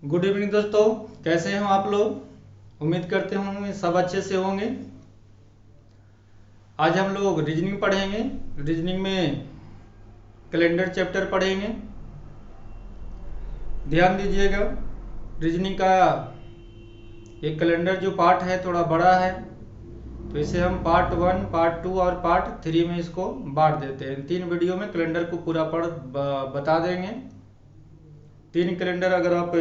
Good evening दोस्तों, कैसे हैं आप लोग। उम्मीद करते होंगे सब अच्छे से होंगे। आज हम लोग रीजनिंग पढ़ेंगे। रीजनिंग में कैलेंडर चैप्टर पढ़ेंगे। ध्यान दीजिएगा, रीजनिंग का ये कैलेंडर जो पार्ट है थोड़ा बड़ा है, तो इसे हम पार्ट 1, पार्ट 2 और पार्ट 3 में इसको बांट देते हैं। 3 वीडियो में कैलेंडर को पूरा बता देंगे। 3 कैलेंडर अगर आप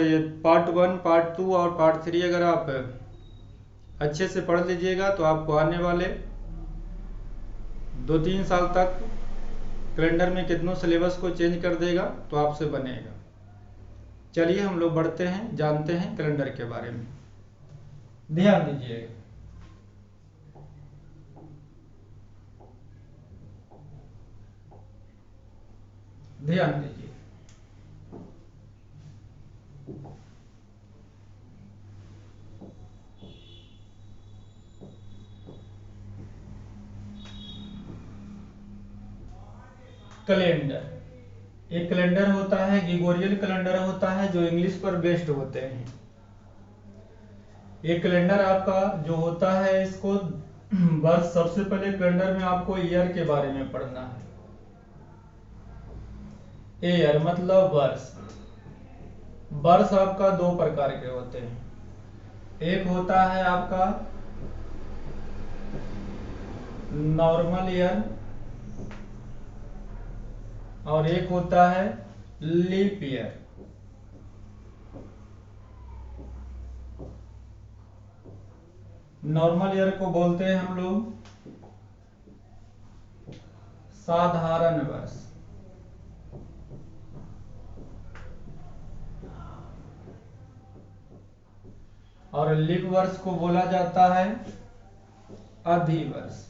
पार्ट 1, पार्ट 2 और पार्ट 3 अगर आप अच्छे से पढ़ लीजिएगा तो आपको आने वाले 2-3 साल तक कैलेंडर में कितनों सिलेबस को चेंज कर देगा तो आपसे बनेगा। चलिए हम लोग बढ़ते हैं, जानते हैं कैलेंडर के बारे में। ध्यान दीजिएगा, ध्यान दीजिए। कैलेंडर एक कैलेंडर होता है, ग्रिगोरियन कैलेंडर होता है जो इंग्लिश पर बेस्ड होते हैं। एक कैलेंडर आपका जो होता है, इसको वर्ष, सबसे पहले कैलेंडर में आपको ईयर के बारे में पढ़ना है। ईयर मतलब वर्ष। वर्ष आपका 2 प्रकार के होते हैं। एक होता है आपका नॉर्मल ईयर और एक होता है लीप ईयर। नॉर्मल ईयर को बोलते हैं हम लोग साधारण वर्ष, और लीप वर्ष को बोला जाता है अधिवर्ष।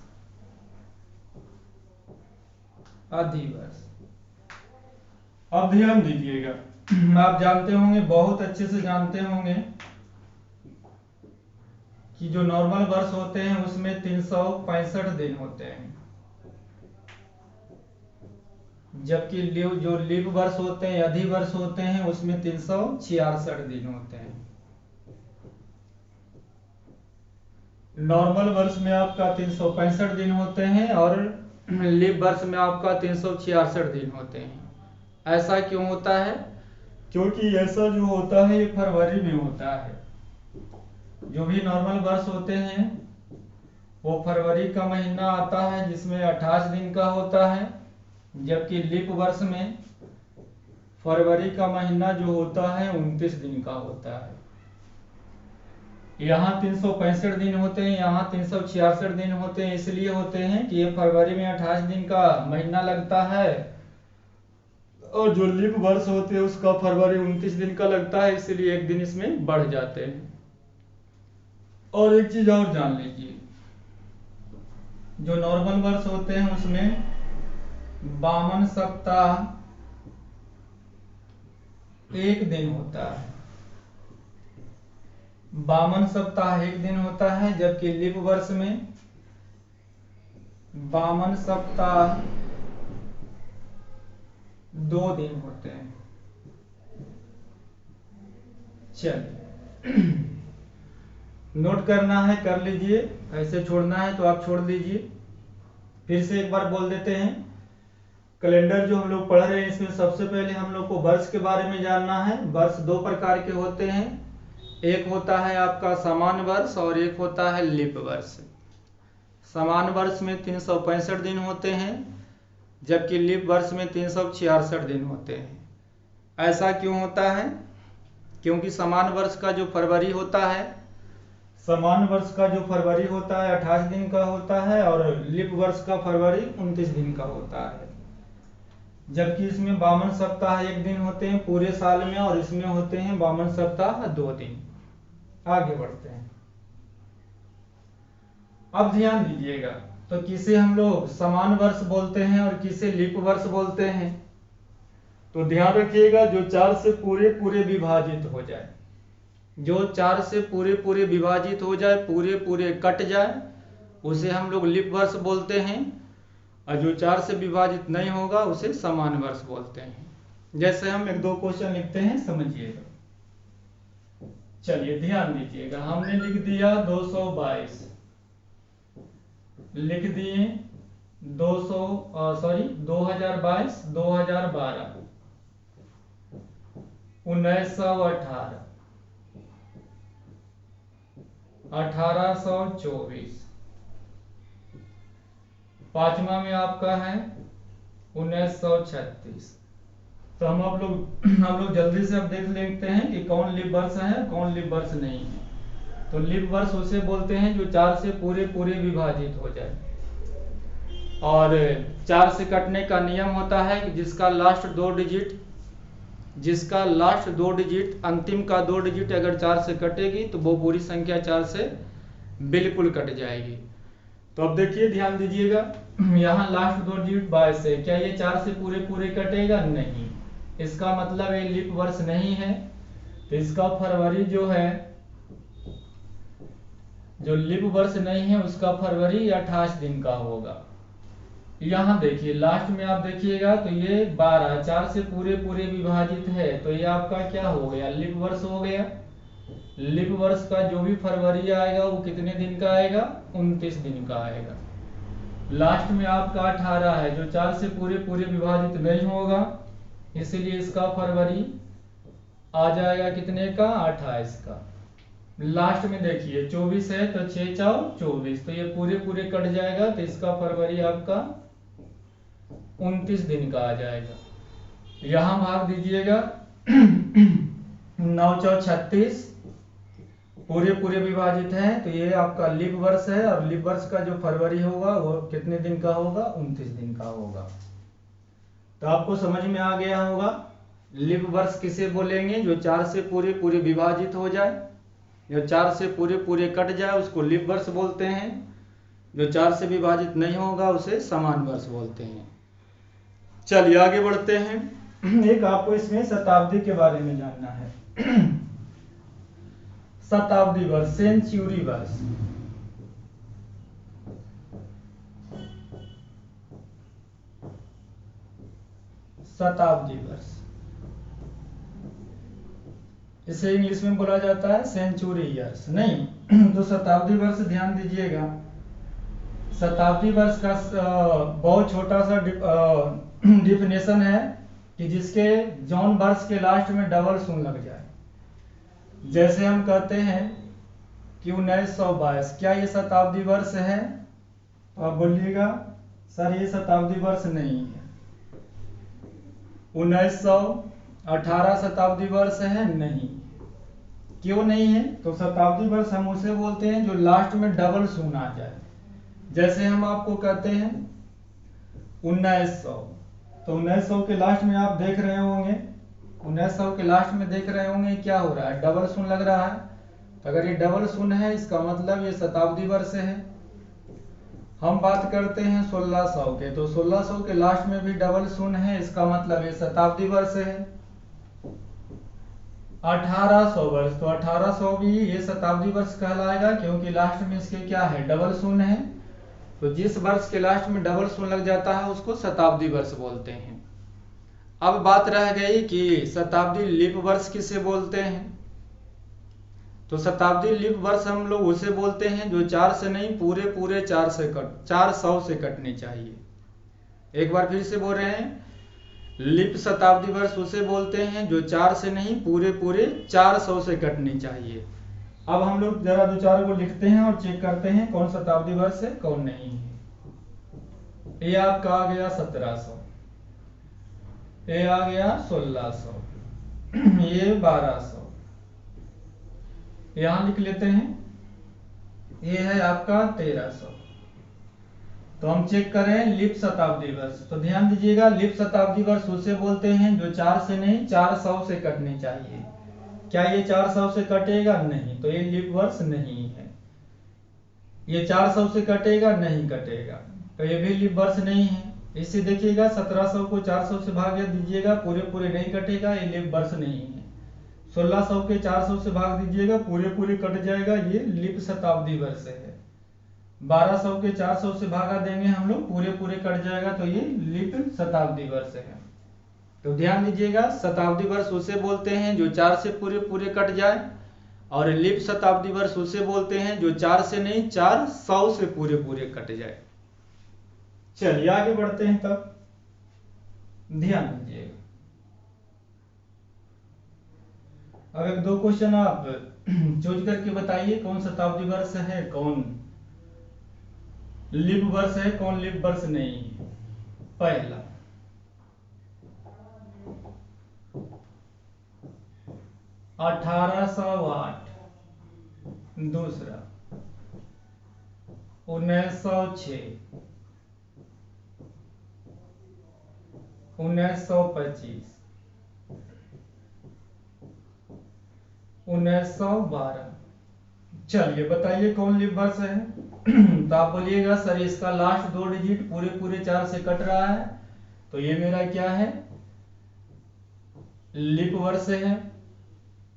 अधिवर्ष। अब ध्यान दीजिएगा, आप जानते होंगे, बहुत अच्छे से जानते होंगे कि जो नॉर्मल वर्ष होते हैं उसमें 365 दिन होते हैं, जबकि जो लीप वर्ष होते हैं, अधिवर्ष होते हैं, उसमें 366 दिन होते हैं। नॉर्मल वर्ष में आपका 365 दिन होते हैं और लीप वर्ष में आपका 366 दिन होते हैं। ऐसा क्यों होता है? क्योंकि ऐसा जो होता है ये फरवरी में होता है। जो भी नॉर्मल वर्ष होते हैं वो फरवरी का महीना आता है जिसमें 28 दिन का होता है, जबकि लीप वर्ष में फरवरी का महीना जो होता है 29 दिन का होता है। यहाँ 365 दिन होते हैं, यहाँ 366 दिन होते हैं। इसलिए होते हैं कि ये फरवरी में 28 दिन का महीना लगता है और जो लीप वर्ष होते हैं उसका फरवरी 29 दिन का लगता है, इसलिए एक दिन इसमें बढ़ जाते हैं। और एक चीज और जान लीजिए, जो नॉर्मल वर्ष होते हैं उसमें 52 सप्ताह 1 दिन होता है। 52 सप्ताह 1 दिन होता है, जबकि लीप वर्ष में 52 सप्ताह 2 दिन होते हैं। चलिए, नोट करना है कर लीजिए, ऐसे छोड़ना है तो आप छोड़ दीजिए। फिर से एक बार बोल देते हैं, कैलेंडर जो हम लोग पढ़ रहे हैं इसमें सबसे पहले हम लोग को वर्ष के बारे में जानना है। वर्ष 2 प्रकार के होते हैं, एक होता है आपका समान वर्ष और एक होता है लीप वर्ष। समान वर्ष में 365 दिन होते हैं, जबकि लीप वर्ष में 366 दिन होते हैं। ऐसा क्यों होता है? क्योंकि समान वर्ष का जो फरवरी होता है, समान वर्ष का जो फरवरी होता है 28 दिन का होता है और लीप वर्ष का फरवरी 29 दिन का होता है, जबकि इसमें 52 सप्ताह 1 दिन होते हैं पूरे साल में और इसमें होते हैं 52 सप्ताह 2 दिन। आगे बढ़ते हैं। अब ध्यान दीजिएगा, तो किसे हम लोग समान वर्ष बोलते हैं और किसे लीप वर्ष बोलते हैं? तो ध्यान रखिएगा, जो 4 से पूरे पूरे विभाजित हो जाए, जो 4 से पूरे पूरे विभाजित हो जाए, पूरे पूरे कट जाए, उसे हम लोग लीप वर्ष बोलते हैं, और जो 4 से विभाजित नहीं होगा उसे समान वर्ष बोलते हैं। जैसे हम 1-2 क्वेश्चन लिखते हैं, समझिएगा। चलिए ध्यान दीजिएगा, हमने लिख दिया 222, लिख दिए 2022, 2012, 1918, 1824, पांचवा में आपका है 1936। तो हम लोग जल्दी से अब देख लेते हैं कि कौन लीप वर्ष है कौन लीप वर्ष नहीं है। तो लीप वर्ष उसे बोलते हैं जो 4 से पूरे पूरे विभाजित हो जाए, और 4 से कटने का नियम होता है कि जिसका लास्ट दो डिजिट अंतिम का 2 डिजिट अगर 4 से कटेगी तो वो पूरी संख्या 4 से बिल्कुल कट जाएगी। तो अब देखिए ध्यान दीजिएगा, यहाँ लास्ट 2 डिजिट 22 है, क्या ये 4 से पूरे पूरे कटेगा? नहीं, इसका मतलब ये लीप वर्ष नहीं है। तो इसका फरवरी जो है, जो लीप वर्ष नहीं है उसका फरवरी 28 दिन का होगा। यहाँ देखिए लास्ट में आप देखिएगा तो ये 12 4 से पूरे पूरे विभाजित है, तो ये आपका क्या हो गया? लीप वर्ष हो गया। लीप वर्ष का जो भी फरवरी आएगा वो कितने दिन का आएगा? 29 दिन का आएगा। लास्ट में आपका 18 है जो 4 से पूरे पूरे विभाजित नहीं होगा, इसीलिए इसका फरवरी आ जाएगा कितने का? 28 का। लास्ट में देखिए 24 है तो 6 4 24, तो ये पूरे पूरे कट जाएगा, तो इसका फरवरी आपका 29 दिन का आ जाएगा। यहां भाग दीजिएगा 9 4 36, पूरे पूरे विभाजित है, तो ये आपका लीप वर्ष है, और लीप वर्ष का जो फरवरी होगा वो कितने दिन का होगा? 29 दिन का होगा। तो आपको समझ में आ गया होगा लीप वर्ष किसे बोलेंगे? जो 4 से पूरे पूरे विभाजित हो जाए, जो 4 से पूरे पूरे कट जाए उसको लीप वर्ष बोलते हैं। जो 4 से विभाजित नहीं होगा उसे समान वर्ष बोलते हैं। चलिए आगे बढ़ते हैं। एक आपको इसमें शताब्दी के बारे में जानना है। शताब्दी वर्ष, सेंचुरी वर्ष। शताब्दी वर्ष, इसे इंग्लिश में बोला जाता है सेंचुरी ईयर्स। नहीं तो शताब्दी वर्ष ध्यान दीजिएगा, शताब्दी वर्ष का बहुत छोटा सा डिफिनेशन है कि जिसके जॉन वर्ष के लास्ट में डबल शून्य लग जाए। जैसे हम कहते हैं कि 1922, क्या ये शताब्दी वर्ष है? तो आप बोलिएगा सर ये शताब्दी वर्ष नहीं है। 1918 शताब्दी वर्ष है? नहीं। क्यों नहीं है? तो शताब्दी वर्ष हम उसे बोलते हैं जो लास्ट में डबल शून्य आ जाए। जैसे हम आपको कहते हैं 1900, तो 1900 के लास्ट में आप देख रहे होंगे, 1900 के लास्ट में देख रहे होंगे क्या हो रहा है? डबल शून्य लग रहा है। तो अगर ये डबल शून्य है इसका मतलब ये शताब्दी वर्ष है। हम बात करते हैं 1600 के, तो 1600 के लास्ट में भी डबल शून्य है, इसका मतलब ये शताब्दी वर्ष है। 1800 वर्ष, तो 1800 भी ये शताब्दी वर्ष कहलाएगा, क्योंकि लास्ट में इसके क्या है? डबल शून्य है। तो जिस वर्ष के लास्ट में डबल शून्य लग जाता है उसको शताब्दी वर्ष बोलते हैं। अब बात रह गई कि शताब्दी लीप वर्ष किसे बोलते हैं। तो शताब्दी लीप वर्ष हम लोग उसे बोलते हैं जो 4 से नहीं पूरे पूरे 400 से कटने चाहिए। एक बार फिर से बोल रहे हैं, लीप शताब्दी वर्ष उसे बोलते हैं जो 4 से नहीं पूरे पूरे 400 से कटनी चाहिए। अब हम लोग जरा दो चार को लिखते हैं और चेक करते हैं कौन शताब्दी वर्ष है कौन नहीं है। ये आपका आ गया 1700, ये आ गया 1600, ये 1200, यहां लिख लेते हैं, ये है आपका 1300। तो हम चेक करें लीप शताब्दी वर्ष, तो ध्यान दीजिएगा लीप शताब्दी वर्ष उसे बोलते हैं जो 4 से नहीं 400 से कटने चाहिए। क्या ये 400 से कटेगा? नहीं, तो ये लीप वर्ष नहीं है। ये 400 से कटेगा? नहीं कटेगा, तो ये भी लीप वर्ष नहीं है। इसे देखिएगा 1700 को 400 से भाग दीजिएगा, पूरे पूरे नहीं कटेगा, ये लीप वर्ष नहीं है। 1600 के 400 से भाग दीजिएगा, पूरे पूरे कट जाएगा, ये लीप शताब्दी वर्ष है। 1200 के 400 से भागा देंगे हम लोग, पूरे पूरे कट जाएगा, तो ये लीप शताब्दी वर्ष है। तो ध्यान दीजिएगा शताब्दी वर्ष उसे बोलते हैं जो 4 से पूरे पूरे कट जाए, और लीप शताब्दी वर्ष उसे बोलते हैं जो 4 से नहीं 400 से पूरे पूरे कट जाए। चलिए आगे बढ़ते हैं, तब ध्यान दीजिएगा। अब एक दो क्वेश्चन आप चूज करके बताइए कौन शताब्दी वर्ष है, कौन लीप वर्ष है, कौन लीप वर्ष नहीं है। पहला, 1808। दूसरा, 1906, 1925, 1912। चलिए बताइए कौन लीप वर्ष है। तो आप बोलिएगा सर इसका लास्ट 2 डिजिट पूरे पूरे 4 से कट रहा है, तो ये मेरा क्या है, लीप वर्ष है।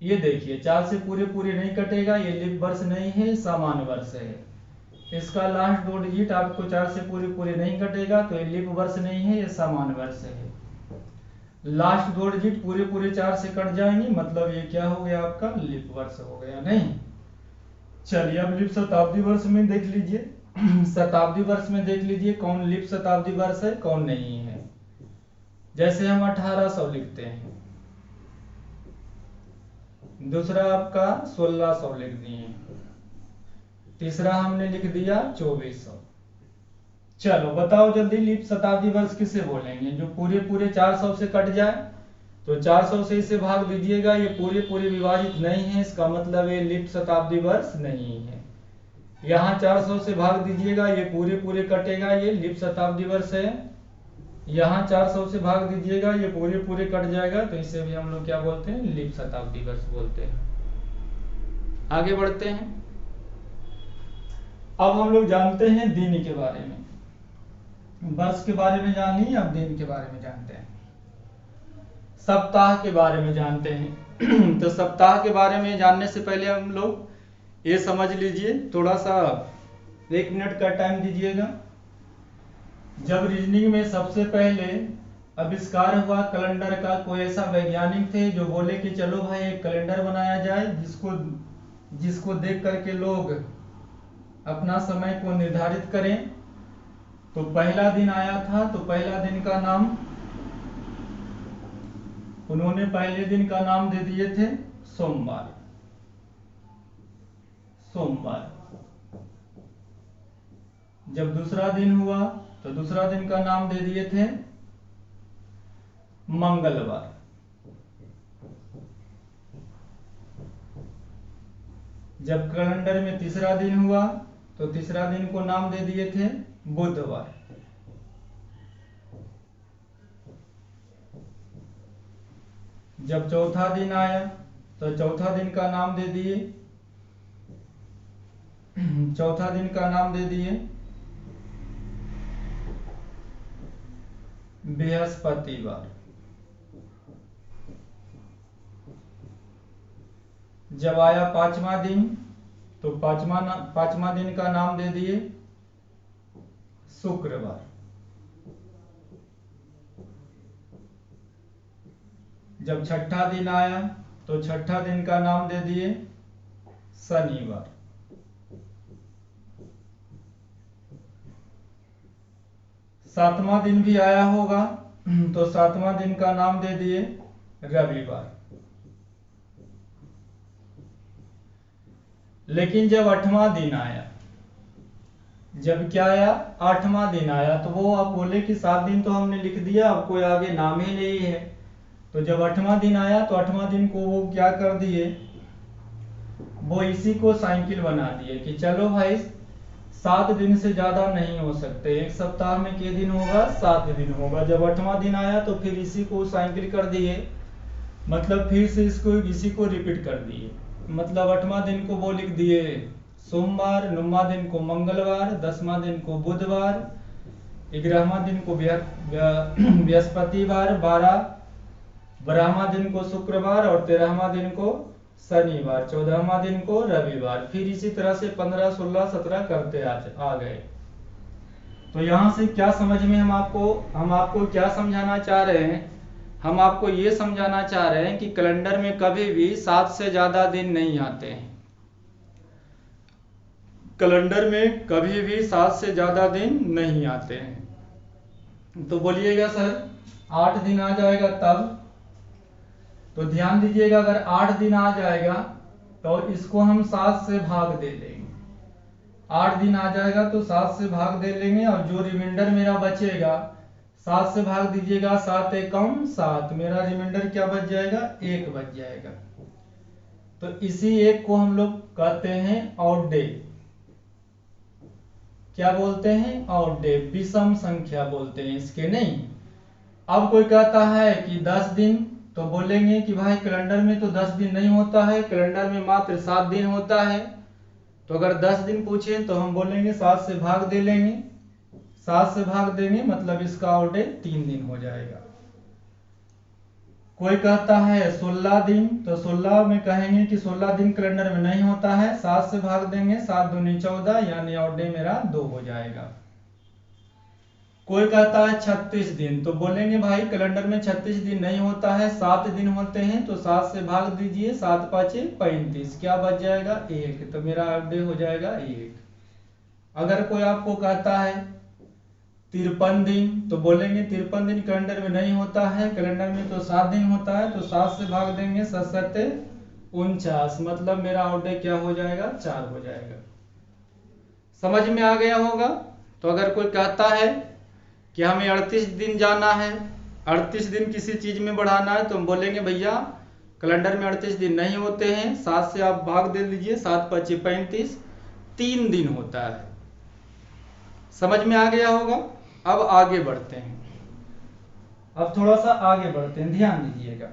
ये देखिए 4 से पूरे पूरे नहीं कटेगा, ये लीप वर्ष नहीं है, सामान्य वर्ष है। इसका लास्ट 2 डिजिट आपको 4 से पूरे पूरे नहीं कटेगा, तो ये लीप वर्ष नहीं है, ये सामान्य वर्ष है। लास्ट 2 डिजिट पूरे पूरे 4 से कट जाएंगे, मतलब ये क्या हो गया, आपका लीप वर्ष हो गया। नहीं, चलिए अब लीप शताब्दी वर्ष में देख लीजिए। शताब्दी वर्ष में देख लीजिए कौन लीप शताब्दी वर्ष है, कौन नहीं है। जैसे हम 1800 लिखते हैं, दूसरा आपका 1600 लिख दिए, तीसरा हमने लिख दिया 2400। चलो बताओ जल्दी, लीप शताब्दी वर्ष किसे बोलेंगे, जो पूरे पूरे 400 से कट जाए। तो 400 से इसे भाग दीजिएगा, ये पूरे पूरे विभाजित नहीं है, इसका मतलब ये लीप शताब्दी वर्ष नहीं है। यहाँ 400 से भाग दीजिएगा, ये पूरे पूरे कटेगा, ये लीप शताब्दी वर्ष है। यहाँ 400 से भाग दीजिएगा, ये पूरे पूरे कट जाएगा, तो इसे भी हम लोग क्या बोलते हैं, लीप शताब्दी वर्ष बोलते हैं। आगे बढ़ते हैं। अब हम लोग जानते हैं दिन के बारे में। वर्ष के बारे में जान ली, अब दिन के बारे में जानते हैं। सप्ताह के बारे में जानते हैं। तो सप्ताह के बारे में जानने से पहले हम लोग ये समझ लीजिए, थोड़ा सा 1 मिनट का टाइम दीजिएगा। जब रीजनिंग में सबसे पहले आविष्कार हुआ कैलेंडर का, कोई ऐसा वैज्ञानिक थे जो बोले कि चलो भाई एक कैलेंडर बनाया जाए जिसको देख करके लोग अपना समय को निर्धारित करें। तो पहला दिन आया था, तो पहला दिन का नाम उन्होंने पहले दिन का नाम दे दिए थे सोमवार। जब दूसरा दिन हुआ तो दूसरा दिन का नाम दे दिए थे मंगलवार। जब कैलेंडर में तीसरा दिन हुआ तो तीसरा दिन को नाम दे दिए थे बुधवार। जब चौथा दिन आया तो चौथा दिन का नाम दे दिए बृहस्पतिवार। जब आया पांचवा दिन तो पांचवा दिन का नाम दे दिए शुक्रवार। जब छठा दिन आया तो छठा दिन का नाम दे दिए शनिवार। सातवां दिन भी आया होगा तो सातवां दिन का नाम दे दिए रविवार। लेकिन जब 8वां दिन आया, जब क्या आया, 8वां दिन आया, तो वो आप बोले कि 7 दिन तो हमने लिख दिया, अब कोई आगे नाम ही नहीं है। तो जब 8वां दिन आया तो 8वां दिन को वो क्या कर दिए, वो इसी को साइकिल बना दिए कि चलो भाई 7 दिन से ज्यादा नहीं हो सकते, एक सप्ताह में कितने दिन होगा, 7 दिन होगा। जब 8वां दिन आया तो फिर इसी को साइकिल कर दिए, मतलब फिर से इसी को रिपीट कर दिए। मतलब 8वां दिन को वो लिख दिए सोमवार, 9वां दिन को मंगलवार, 10वां दिन को बुधवार, 11वां दिन को बृहस्पतिवार, 12वां दिन को शुक्रवार और 13वां दिन को शनिवार, 14वां दिन को रविवार। फिर इसी तरह से 15, 16, 17 करते आ गए। तो यहाँ से क्या समझ में हम आपको क्या समझाना चाह रहे हैं हम आपको ये समझाना चाह रहे हैं कि कैलेंडर में कभी भी 7 से ज़्यादा दिन नहीं आते हैं। कैलेंडर में कभी भी 7 से ज़्यादा दिन नहीं आते हैं। तो बोलिएगा सर 8 दिन आ जाएगा तब, तो ध्यान दीजिएगा अगर 8 दिन आ जाएगा तो इसको हम 7 से भाग दे लेंगे। 8 दिन आ जाएगा तो 7 से भाग दे लेंगे और जो रिमाइंडर मेरा बचेगा 7 से भाग दीजिएगा, 7 एकम 7, मेरा रिमाइंडर क्या बच जाएगा, 1 बच जाएगा। तो इसी एक को हम लोग कहते हैं ऑड डे। क्या बोलते हैं, ऑड डे, विषम संख्या बोलते हैं इसके। नहीं, अब कोई कहता है कि 10 दिन, तो बोलेंगे कि भाई कैलेंडर में तो 10 दिन नहीं होता है, कैलेंडर में मात्र 7 दिन होता है। तो अगर 10 दिन पूछे तो हम बोलेंगे 7 से भाग दे लेंगे, 7 से भाग देंगे मतलब इसका ऑड डे 3 दिन हो जाएगा। कोई कहता है 16 दिन, तो 16 में कहेंगे कि 16 दिन कैलेंडर में नहीं होता है, 7 से भाग देंगे, 7 दूनी 14, यानी ऑड डे मेरा 2 हो जाएगा। कोई कहता है 36 दिन, तो बोलेंगे भाई कैलेंडर में 36 दिन नहीं होता है, 7 दिन होते हैं, तो 7 से भाग दीजिए, 7 पाँचे 35, क्या बच जाएगा, 1, तो मेरा ऑड डे हो जाएगा 1। अगर कोई आपको कहता है 53 दिन, तो बोलेंगे 53 दिन कैलेंडर में नहीं होता है, कैलेंडर में तो 7 दिन होता है, तो 7 से भाग देंगे, 7 सत्ते 49, मतलब मेरा ऑड डे क्या हो जाएगा, 4 हो जाएगा। समझ में आ गया होगा। तो अगर कोई कहता है कि हमें 38 दिन जाना है, 38 दिन किसी चीज में बढ़ाना है, तो हम बोलेंगे भैया कैलेंडर में 38 दिन नहीं होते हैं, 7 से आप भाग दे लीजिए, 7 पच्चीस 35, 3 दिन होता है। समझ में आ गया होगा। अब आगे बढ़ते हैं, अब थोड़ा सा आगे बढ़ते हैं, ध्यान दीजिएगा।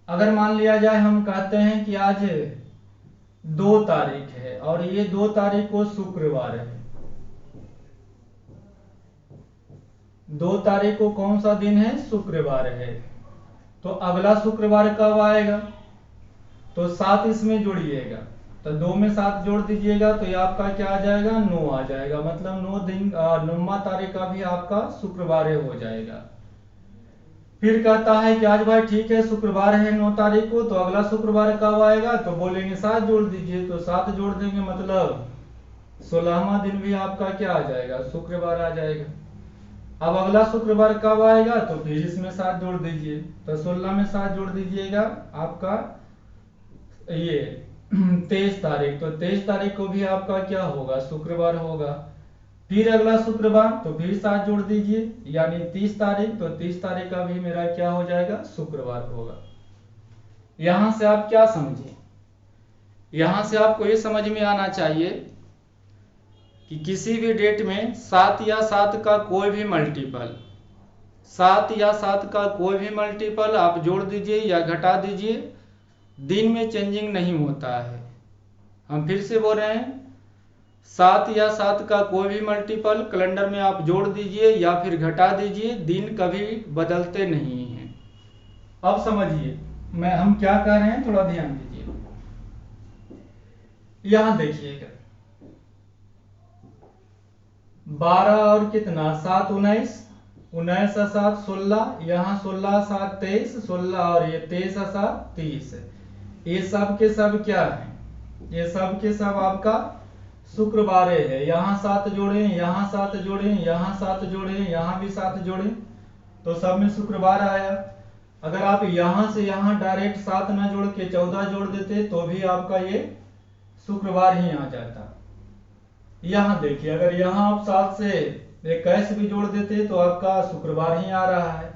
अगर मान लिया जाए हम कहते हैं कि आज 2 तारीख है और ये 2 तारीख को शुक्रवार है, 2 तारीख को कौन सा दिन है, शुक्रवार है। तो अगला शुक्रवार कब आएगा, तो 7 इसमें जोड़िएगा, तो 2 में 7 जोड़ दीजिएगा, तो ये आपका क्या आ जाएगा, 9 आ जाएगा, मतलब 9 दिन 9वां तारीख का भी आपका शुक्रवार हो जाएगा। फिर कहता है कि आज भाई ठीक है शुक्रवार है 9 तारीख को, तो अगला शुक्रवार कब आएगा, तो बोलेंगे 7 जोड़ दीजिए, तो 7 जोड़ देंगे, मतलब 16वां दिन भी आपका क्या आ जाएगा, शुक्रवार आ जाएगा। अब अगला शुक्रवार कब आएगा, तो फिर इसमें 7 जोड़ दीजिए, तो 16 में 7 जोड़ दीजिएगा, आपका ये 23 तारीख, तो 23 तारीख को भी आपका क्या होगा, शुक्रवार होगा। फिर अगला शुक्रवार, तो फिर 7 जोड़ दीजिए, यानी 30 तारीख, तो 30 तारीख का भी मेरा क्या हो जाएगा, शुक्रवार होगा। यहां से आप क्या समझे, यहां से आपको ये समझ में आना चाहिए कि किसी भी डेट में 7 या 7 का कोई भी मल्टीपल, 7 या 7 का कोई भी मल्टीपल आप जोड़ दीजिए या घटा दीजिए, दिन में चेंजिंग नहीं होता है। हम फिर से बोल रहे हैं, 7 या 7 का कोई भी मल्टीपल कैलेंडर में आप जोड़ दीजिए या फिर घटा दीजिए, दिन कभी बदलते नहीं हैं। अब समझिए हम क्या कह रहे हैं, थोड़ा ध्यान दीजिए। यहां देखिएगा 12 और कितना 7 19, 19 और 7 16, यहाँ 16 7 23, 16 और ये 23 और 7 30, ये सब के सब क्या है, ये सब के सब आपका शुक्रवार है। यहाँ 7 जोड़े, यहाँ 7 जोड़े, यहाँ 7 जोड़े, यहाँ भी 7 जोड़े, तो सब में शुक्रवार आया। अगर आप यहाँ से यहाँ डायरेक्ट 7 ना जोड़ के 14 जोड़ देते तो भी आपका ये शुक्रवार ही आ जाता। यहाँ देखिए अगर यहाँ आप 7 से 21 भी जोड़ देते तो आपका शुक्रवार ही आ रहा है।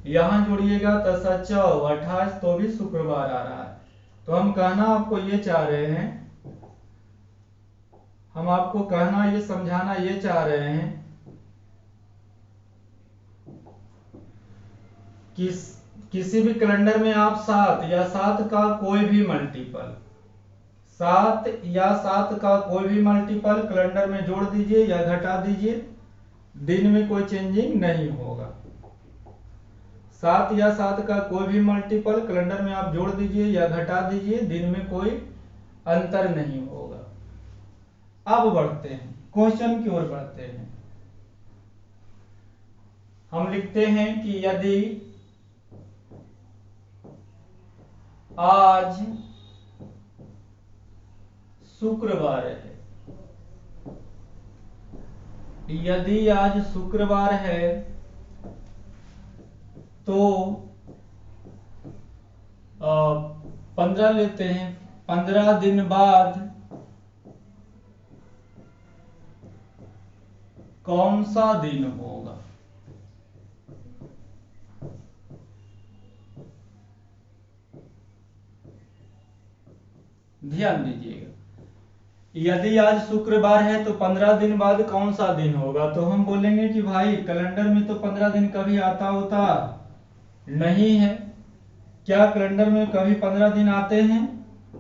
यहाँ जोड़िएगा तो 7 28, तो भी शुक्रवार आ रहा है। तो हम कहना आपको ये चाह रहे हैं, हम आपको कहना ये समझाना ये चाह रहे हैं कि किसी भी कैलेंडर में आप 7 या 7 का कोई भी मल्टीपल, 7 या 7 का कोई भी मल्टीपल कैलेंडर में जोड़ दीजिए या घटा दीजिए, दिन में कोई चेंजिंग नहीं होगा। 7 या 7 का कोई भी मल्टीपल कैलेंडर में आप जोड़ दीजिए या घटा दीजिए, दिन में कोई अंतर नहीं होगा। अब बढ़ते हैं क्वेश्चन की ओर बढ़ते हैं। हम लिखते हैं कि यदि आज शुक्रवार है। यदि आज शुक्रवार है तो 15 लेते हैं, 15 दिन बाद कौन सा दिन होगा? ध्यान दीजिएगा, यदि आज शुक्रवार है तो 15 दिन बाद कौन सा दिन होगा? तो हम बोलेंगे कि भाई कैलेंडर में तो 15 दिन कभी आता होता नहीं है। क्या कैलेंडर में कभी 15 दिन आते हैं?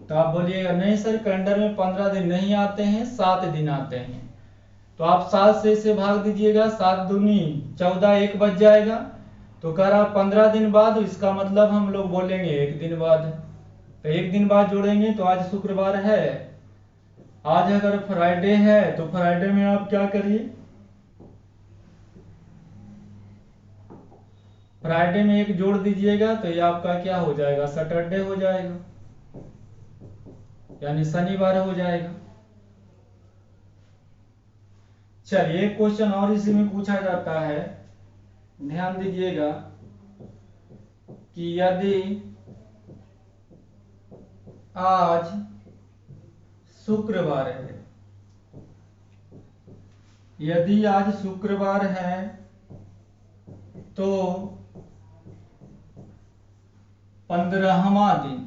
तो आप बोलिएगा नहीं सर, कैलेंडर में 15 दिन नहीं आते हैं, 7 दिन आते हैं। तो आप 7 से इसे भाग दीजिएगा, 7 दूनी 14, 1 बच जाएगा। तो कह रहा 15 दिन बाद, इसका मतलब हम लोग बोलेंगे 1 दिन बाद। तो 1 दिन बाद जोड़ेंगे तो आज शुक्रवार है। आज अगर फ्राइडे है तो फ्राइडे में आप क्या करिए, फ्राइडे में 1 जोड़ दीजिएगा तो ये आपका क्या हो जाएगा? सैटरडे हो जाएगा, यानी शनिवार हो जाएगा। चलिए एक क्वेश्चन और इसी में पूछा जाता है, ध्यान दीजिएगा कि यदि आज शुक्रवार है, यदि आज शुक्रवार है तो 15वां दिन,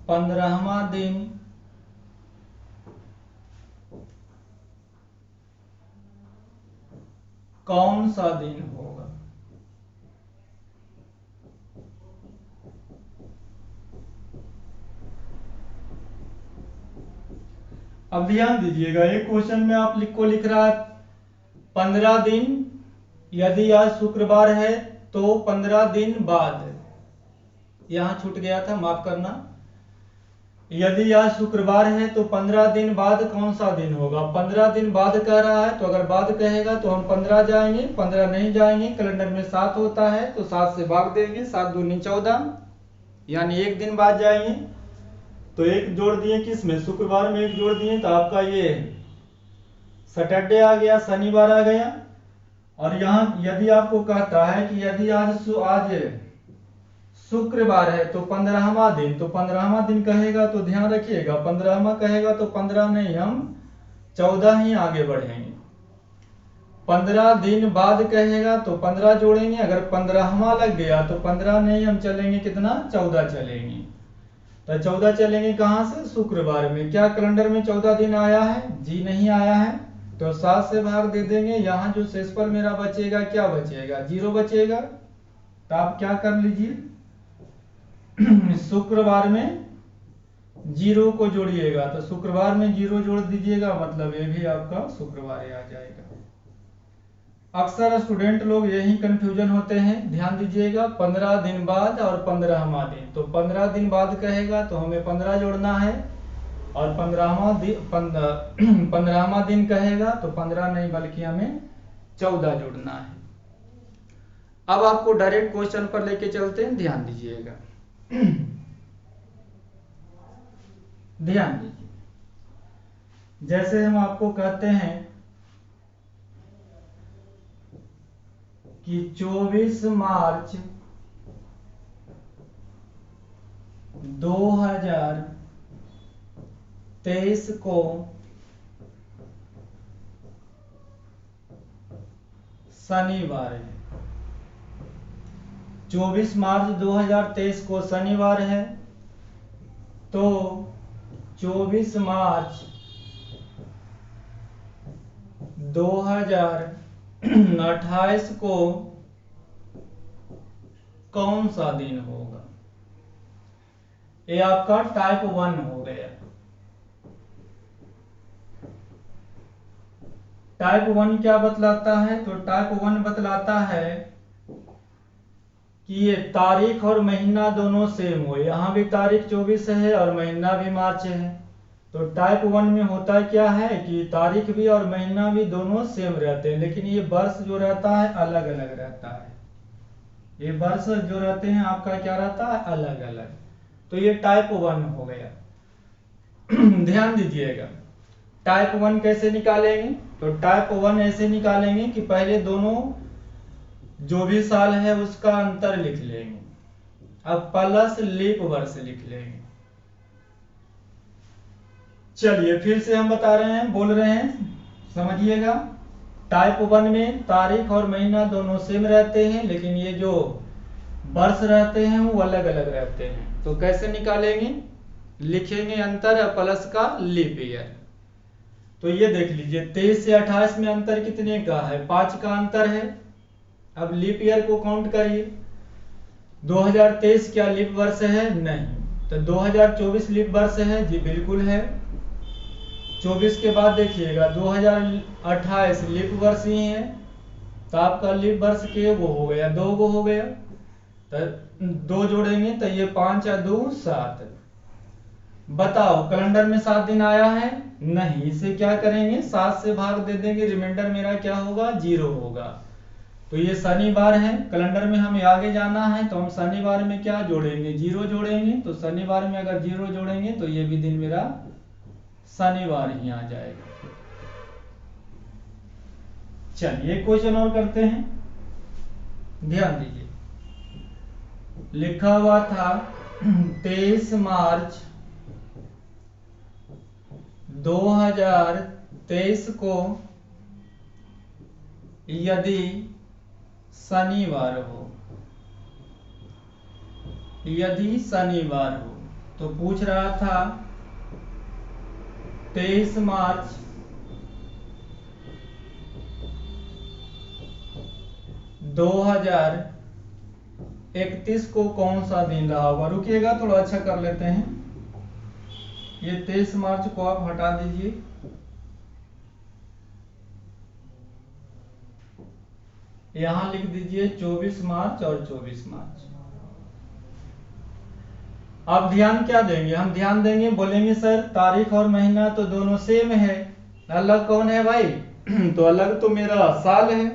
15वां दिन कौन सा दिन होगा? अब ध्यान दीजिएगा, एक क्वेश्चन में आप को लिख रहा है 15 दिन, यदि आज शुक्रवार है तो 15 दिन बाद, यहां छूट गया था, माफ करना। यदि आज शुक्रवार है तो 15 दिन बाद कौन सा दिन होगा? 15 दिन बाद कह रहा है, तो अगर बाद कहेगा तो हम 15 जाएंगे, 15 नहीं जाएंगे, कैलेंडर में 7 होता है तो 7 से भाग देंगे, 7 दूनी 14, यानी 1 दिन बाद जाएंगे। तो 1 जोड़ दिए, किसमें? शुक्रवार में 1 जोड़ दिए तो आपका ये सैटरडे आ गया, शनिवार आ गया। और यहाँ यदि आपको कहता है कि यदि आज शुक्रवार है तो 15वां दिन, तो 15वां दिन कहेगा तो ध्यान रखिएगा, 15वां कहेगा तो 15 नहीं, हम 14 ही आगे बढ़ेंगे। 15 दिन बाद कहेगा तो 15 जोड़ेंगे, अगर 15वां लग गया तो 15 नहीं, हम चलेंगे कितना? 14 चलेंगे। तो 14 चलेंगे कहां से? शुक्रवार में। क्या कैलेंडर में 14 दिन आया है? जी नहीं आया है। तो 7 से भाग दे देंगे, यहाँ जो शेषफल मेरा बचेगा क्या बचेगा? 0 बचेगा। तो आप क्या कर लीजिए, शुक्रवार में 0 को जोड़िएगा, तो शुक्रवार में 0 जोड़ दीजिएगा, मतलब ये भी आपका शुक्रवार आ जाएगा। अक्सर स्टूडेंट लोग यही कंफ्यूजन होते हैं, ध्यान दीजिएगा, 15 दिन बाद और 15वां दिन। तो 15 दिन बाद कहेगा तो हमें 15 जोड़ना है, और 15वां दिन कहेगा तो 15 नहीं बल्कि हमें 14 जोड़ना है। अब आपको डायरेक्ट क्वेश्चन पर लेके चलते हैं, ध्यान दीजिएगा। ध्यान दीजिए, जैसे हम आपको कहते हैं कि 24 मार्च 2023 को शनिवार है। 24 मार्च 2023 को शनिवार है, तो 24 मार्च 2028 को कौन सा दिन होगा? ये आपका टाइप 1 हो गया। टाइप 1 क्या बतलाता है? तो टाइप 1 बतलाता है कि ये तारीख और महीना दोनों सेम हो, यहाँ भी तारीख 24 है और महीना भी मार्च है। तो टाइप 1 में होता क्या है कि तारीख भी और महीना भी दोनों सेम रहते हैं, लेकिन ये वर्ष जो रहता है अलग अलग रहता है। ये वर्ष जो रहते हैं आपका क्या रहता है, अलग अलग। तो ये टाइप 1 हो गया। ध्यान दीजिएगा, टाइप 1 कैसे निकालेंगे? तो टाइप 1 ऐसे निकालेंगे कि पहले दोनों जो भी साल है उसका अंतर लिख लेंगे, अब प्लस लीप वर्ष लिख लेंगे। चलिए फिर से हम बता रहे हैं, बोल रहे हैं, समझिएगा। टाइप 1 में तारीख और महीना दोनों सेम रहते हैं, लेकिन ये जो वर्ष रहते हैं वो अलग अलग रहते हैं। तो कैसे निकालेंगे? लिखेंगे अंतर प्लस का लीप ईयर। तो ये देख लीजिए 23 से 28 में अंतर कितने का है? 5 का अंतर है। अब लीप ईयर को काउंट करिए। 2023 क्या लीप वर्ष है? नहीं। तो 2024 लीप वर्ष है? जी बिल्कुल है। 24 के बाद देखिएगा 2028 लीप वर्ष ही है, तो आपका लीप वर्ष के गो हो गया? 2 गो हो गया। तो 2 जोड़ेंगे तो ये 5 या 2 7। बताओ कैलेंडर में 7 दिन आया है? नहीं। इसे क्या करेंगे? 7 से भाग दे देंगे, रिमाइंडर मेरा क्या होगा? 0 होगा। तो ये शनिवार है, कैलेंडर में हमें आगे जाना है तो हम शनिवार में क्या जोड़ेंगे? 0 जोड़ेंगे। तो शनिवार में अगर 0 जोड़ेंगे तो ये भी दिन मेरा शनिवार ही आ जाएगा। चलिए क्वेश्चन और करते हैं, ध्यान दीजिए। लिखा हुआ था 23 मार्च 2023 को यदि शनिवार हो, यदि शनिवार हो, तो पूछ रहा था 23 मार्च 2031 को कौन सा दिन रहा होगा? रुकिएगा थोड़ा अच्छा कर लेते हैं। ये 23 मार्च को आप हटा दीजिए, यहां लिख दीजिए 24 मार्च और 24 मार्च। अब ध्यान क्या देंगे? हम ध्यान देंगे, बोलेंगे सर तारीख और महीना तो दोनों सेम है, अलग कौन है भाई? तो अलग तो मेरा साल है।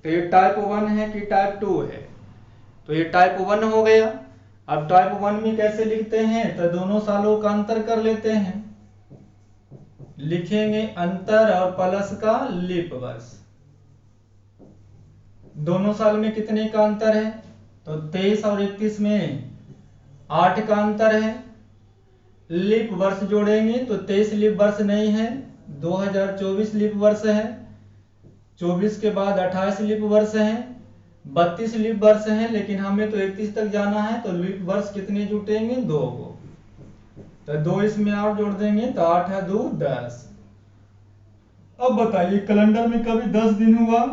तो ये टाइप 1 है कि टाइप 2 है? तो ये टाइप 1 हो गया। अब टाइप 1 में कैसे लिखते हैं? तो दोनों सालों का अंतर कर लेते हैं, लिखेंगे अंतर और प्लस का लीप वर्ष। दोनों साल में कितने का अंतर है? तो 23 और 31 में 8 का अंतर है। लीप वर्ष जोड़ेंगे तो 23 लीप वर्ष नहीं है, 2024 लीप वर्ष है। 24 के बाद 28 लीप वर्ष है, 32 लीप वर्ष है, लेकिन हमें तो 31 तक जाना है। तो लीप वर्ष कितने जुटेंगे? 2 को। तो 2 इसमें और जोड़ देंगे तो 8 है 2 10। अब बताइए कैलेंडर में कभी 10 दिन हुआ?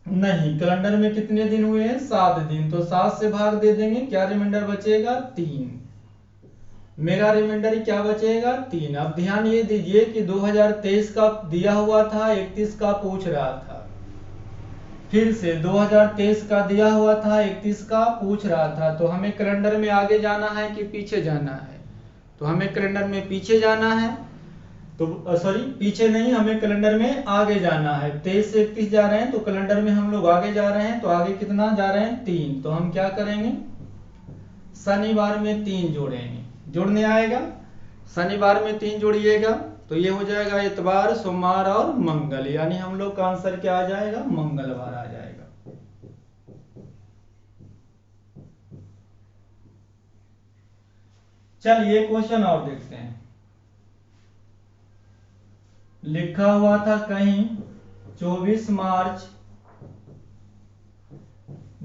नहीं। कैलेंडर में कितने दिन हुए हैं? 7 दिन। तो 7 से भाग दे देंगे, क्या रिमाइंडर बचेगा? 3। मेरा रिमाइंडर क्या बचेगा? 3। अब ध्यान ये दीजिए कि 2023 का दिया हुआ था, 31 का पूछ रहा था। फिर से 2023 का दिया हुआ था, 31 का पूछ रहा था। तो हमें कैलेंडर में आगे जाना है कि पीछे जाना है? तो हमें कैलेंडर में पीछे जाना है। तो सॉरी पीछे नहीं, हमें कैलेंडर में आगे जाना है। 23 से 31 जा रहे हैं तो कैलेंडर में हम लोग आगे जा रहे हैं। तो आगे कितना जा रहे हैं? 3। तो हम क्या करेंगे? शनिवार में 3 जोड़ेंगे। जोड़ने आएगा, शनिवार में 3 जोड़िएगा तो ये हो जाएगा इतवार, सोमवार और मंगल, यानी हम लोग का आंसर क्या आ जाएगा? मंगलवार आ जाएगा। चलिए क्वेश्चन और देखते हैं। लिखा हुआ था कहीं 24 मार्च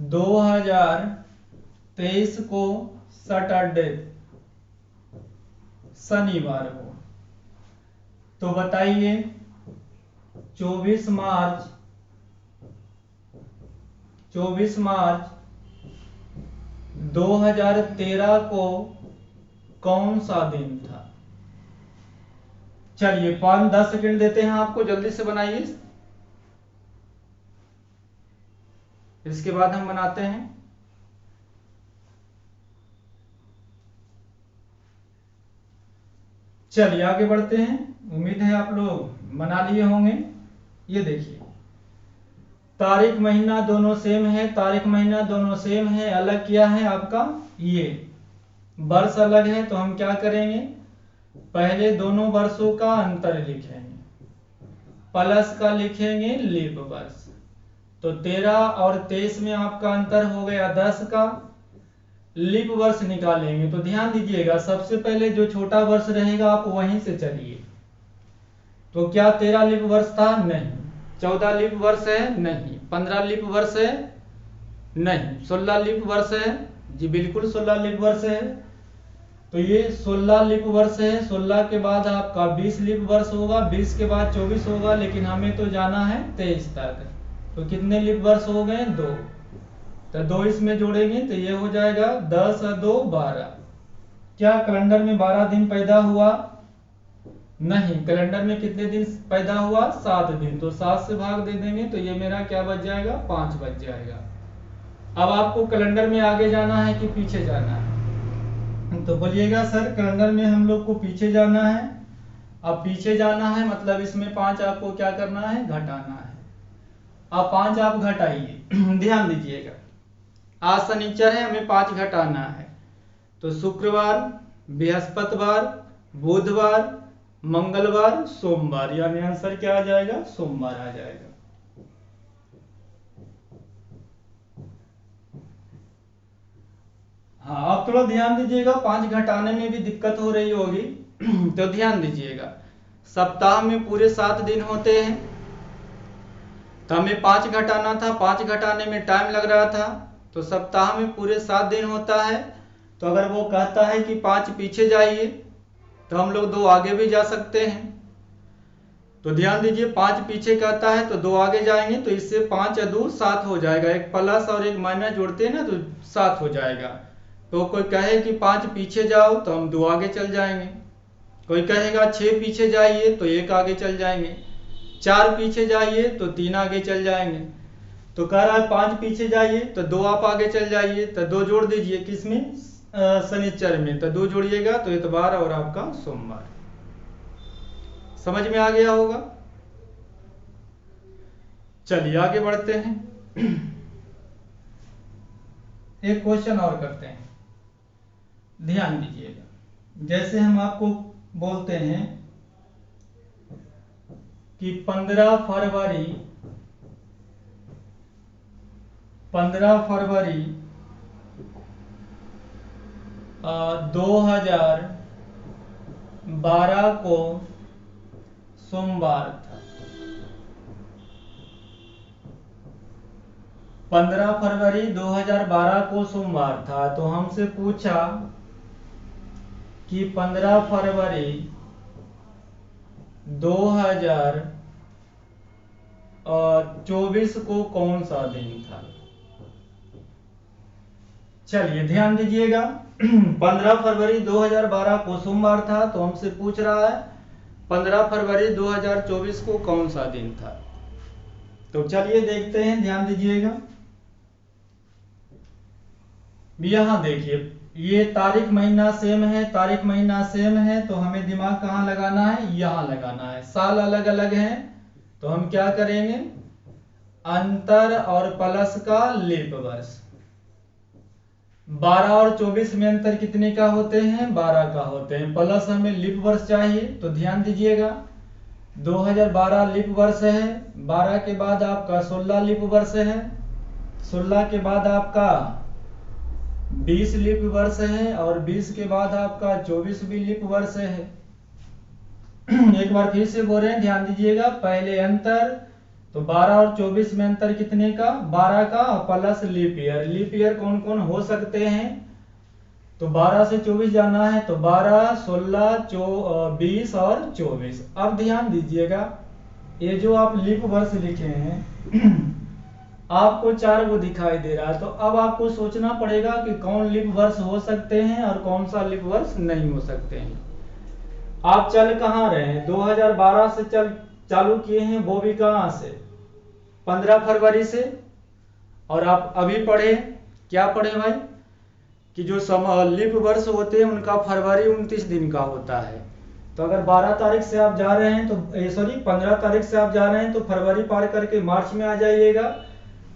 2023 को सैटरडे, शनिवार को। तो बताइए 24 मार्च 2013 को कौन सा दिन था? चलिए 5-10 सेकंड देते हैं आपको, जल्दी से बनाइए, इसके बाद हम बनाते हैं। चलिए आगे बढ़ते हैं, उम्मीद है आप लोग बना लिए होंगे। ये देखिए तारीख महीना दोनों सेम है, तारीख महीना दोनों सेम है, अलग क्या है आपका ये वर्ष अलग है। तो हम क्या करेंगे, पहले दोनों वर्षों का अंतर लिखेंगे, प्लस का लिखेंगे लीप वर्ष। तो 13 और 23 में आपका अंतर हो गया 10 का, लीप वर्ष निकालेंगे। तो ध्यान दीजिएगा, सबसे पहले जो छोटा वर्ष रहेगा आप वहीं से चलिए। तो क्या 13 लीप वर्ष था? नहीं। 14 लीप वर्ष है? नहीं। 15 लीप वर्ष है? नहीं। 16 लीप वर्ष है? जी बिल्कुल 16 लीप वर्ष है। तो ये 16 लीप वर्ष है। 16 के बाद आपका 20 लीप वर्ष होगा, 20 के बाद 24 होगा, लेकिन हमें तो जाना है 23 तक। तो कितने लीप वर्ष हो गए? 2। तो 2 इसमें जोड़ेंगे तो ये हो जाएगा 10 और 2 12। क्या कैलेंडर में 12 दिन पैदा हुआ? नहीं। कैलेंडर में कितने दिन पैदा हुआ? 7 दिन। तो 7 से भाग दे देंगे तो ये मेरा क्या बच जाएगा? 5 बच जाएगा। अब आपको कैलेंडर में आगे जाना है कि पीछे जाना है? तो बोलिएगा सर कैलेंडर में हम लोग को पीछे जाना है। अब पीछे जाना है मतलब इसमें 5 आपको क्या करना है? घटाना है। अब 5 आप घटाइए। ध्यान दीजिएगा, आज शनिचर है, हमें 5 घटाना है। तो शुक्रवार, बृहस्पतिवार, बुधवार, मंगलवार, सोमवार, यानी आंसर क्या आ जाएगा? सोमवार आ जाएगा। हाँ, आप थोड़ा ध्यान दीजिएगा, 5 घटाने में भी दिक्कत हो रही होगी। तो ध्यान दीजिएगा, सप्ताह में पूरे 7 दिन होते हैं, तो हमें 5 घटाना था, 5 घटाने में टाइम लग रहा था। तो सप्ताह में पूरे 7 दिन होता है। तो अगर वो कहता है कि 5 पीछे जाइए तो हम लोग 2 आगे भी जा सकते हैं। तो ध्यान दीजिए, 5 पीछे कहता है तो 2 आगे जाएंगे, तो इससे 5 और 2 7 हो जाएगा। एक प्लस और एक माइनस जोड़ते हैं ना तो 7 हो जाएगा। तो कोई कहे कि 5 पीछे जाओ तो हम 2 आगे चल जाएंगे। कोई कहेगा 6 पीछे जाइए तो 1 आगे चल जाएंगे। 4 पीछे जाइए तो 3 आगे चल जाएंगे। तो कह रहा है 5 पीछे जाइए तो 2 आप आगे चल जाइए। तो 2 जोड़ दीजिए, किसमें? शनिचर में। तो 2 जोड़िएगा तो इतवार और आपका सोमवार। समझ में आ गया होगा। चलिए आगे बढ़ते हैं। एक क्वेश्चन और करते हैं, ध्यान दीजिएगा। जैसे हम आपको बोलते हैं कि 15 फरवरी 2012 को सोमवार था। 15 फरवरी 2012 को सोमवार था। तो हमसे पूछा कि 15 फरवरी 2024 को कौन सा दिन था? चलिए ध्यान दीजिएगा। 15 फरवरी 2012 को सोमवार था, तो हमसे पूछ रहा है 15 फरवरी 2024 को कौन सा दिन था। तो चलिए देखते हैं, ध्यान दीजिएगा। यहां देखिए, ये तारीख महीना सेम है, तारीख महीना सेम है, तो हमें दिमाग कहाँ लगाना है? यहां लगाना है। साल अलग अलग है तो हम क्या करेंगे? अंतर और प्लस का लीप वर्ष। 12 और 24 में अंतर कितने का होते हैं? 12 का होते हैं। प्लस हमें लीप वर्ष चाहिए। तो ध्यान दीजिएगा, 2012 लीप वर्ष है, 12 के बाद आपका 16 लीप वर्ष है, 16 के बाद आपका 20 लीप वर्ष है, और 20 के बाद आपका 24 भी लीप वर्ष है। एक बार फिर से बोल रहे हैं, ध्यान दीजिएगा। पहले अंतर, तो 12 और 24 में अंतर कितने का? 12 का, plus leap year. Leap year कौन कौन हो सकते हैं? तो 12 से 24 जाना है, तो 12, 16, 20 और 24। अब ध्यान दीजिएगा, ये जो आप लीप वर्ष लिखे हैं आपको 4 गो दिखाई दे रहा है। तो अब आपको सोचना पड़ेगा कि कौन लीप वर्ष हो सकते हैं और कौन सा लीप वर्ष नहीं हो सकते हैं। आप चल कहाँ रहे हैं? 2012 से चालू किए हैं, वो भी कहाँ से? 15 फरवरी से। और आप अभी पढ़े, क्या पढ़े भाई? कि जो लीप वर्ष होते हैं उनका फरवरी 29 दिन का होता है। तो अगर 12 तारीख से आप जा रहे हैं तो सॉरी 15 तारीख से आप जा रहे हैं तो फरवरी पार करके मार्च में आ जाइएगा,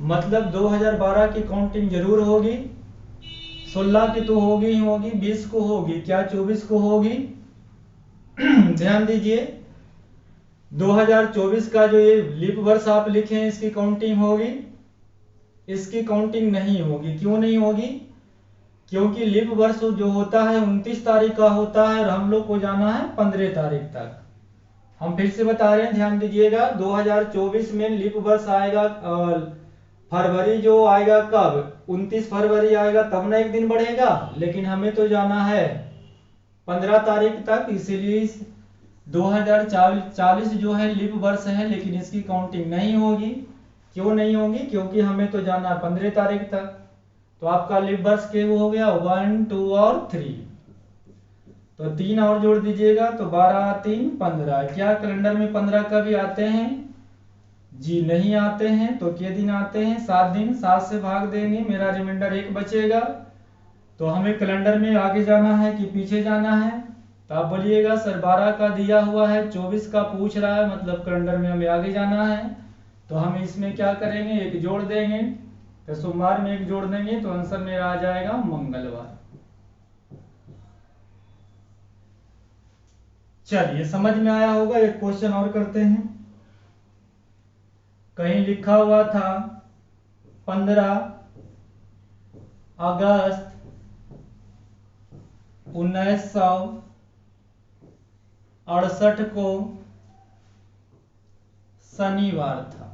मतलब 2012 की काउंटिंग जरूर होगी। 16 की तो होगी ही होगी, 20 को होगी, क्या 24 को होगी। ध्यान दीजिए 2024 का जो ये लीप वर्ष आप लिखे हैं इसकी काउंटिंग होगी, इसकी काउंटिंग नहीं होगी। क्यों नहीं होगी? क्योंकि लीप वर्ष जो होता है 29 तारीख का होता है और हम लोग को जाना है 15 तारीख तक। हम फिर से बता रहे हैं, ध्यान दीजिएगा 2024 में लीप वर्ष आएगा, फरवरी जो आएगा कब, 29 फरवरी आएगा तब ना एक दिन बढ़ेगा, लेकिन हमें तो जाना है 15 तारीख तक, इसीलिए 2040 जो है लीप वर्ष है, लेकिन इसकी काउंटिंग नहीं होगी। क्यों नहीं होगी? क्योंकि हमें तो जाना है 15 तारीख तक। तो आपका लीप वर्ष के वो हो गया 1, 2 और 3, तो 3 और जोड़ दीजिएगा तो 12, 3, 15। क्या कैलेंडर में 15 कभी आते हैं? जी नहीं आते हैं। तो कितने दिन आते हैं? 7 दिन। 7 से भाग देंगे, मेरा रिमाइंडर 1 बचेगा। तो हमें कैलेंडर में आगे जाना है कि पीछे जाना है? तो आप बोलिएगा सर 12 का दिया हुआ है, 24 का पूछ रहा है, मतलब कैलेंडर में हमें आगे जाना है। तो हम इसमें क्या करेंगे, एक जोड़ देंगे, तो सोमवार में एक जोड़ देंगे तो आंसर मेरा आ जाएगा मंगलवार। चलिए समझ में आया होगा। एक क्वेश्चन और करते हैं। कहीं लिखा हुआ था 15 अगस्त 1968 को शनिवार था।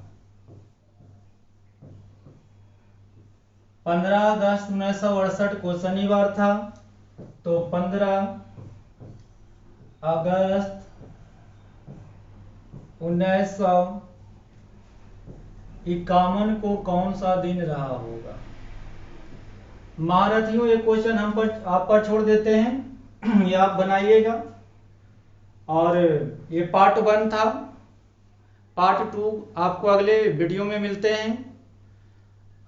15 अगस्त 1968 को शनिवार था, तो 15 अगस्त 1951 को कौन सा दिन रहा होगा? महारथियों ये क्वेश्चन हम पर आप पर छोड़ देते हैं, ये आप बनाइएगा। और ये पार्ट 1 था। पार्ट 2 आपको अगले वीडियो में मिलते हैं।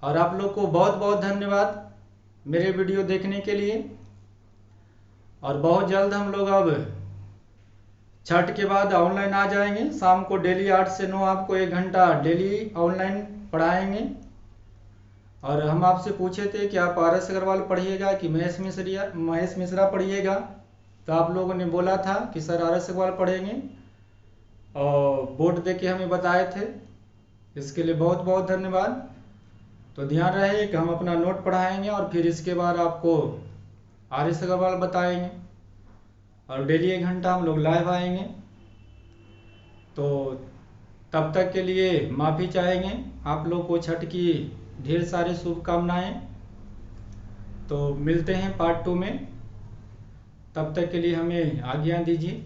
और आप लोग को बहुत बहुत धन्यवाद मेरे वीडियो देखने के लिए। और बहुत जल्द हम लोग अब छठ के बाद ऑनलाइन आ जाएंगे। शाम को डेली 8 से 9 आपको 1 घंटा डेली ऑनलाइन पढ़ाएंगे। और हम आपसे पूछे थे कि आप RS अग्रवाल पढ़िएगा कि महेश मिश्रा पढ़िएगा, तो आप लोगों ने बोला था कि सर RS अग्रवाल पढ़ेंगे और बोर्ड दे के हमें बताए थे। इसके लिए बहुत बहुत धन्यवाद। तो ध्यान रहे कि हम अपना नोट पढ़ाएंगे और फिर इसके बाद आपको RS अग्रवाल बताएंगे और डेली 1 घंटा हम लोग लाइव आएंगे। तो तब तक के लिए माफ़ी चाहेंगे। आप लोग को छठ की ढेर सारी शुभकामनाएं। तो मिलते हैं पार्ट 2 में। तब तक के लिए हमें आज्ञा दीजिए।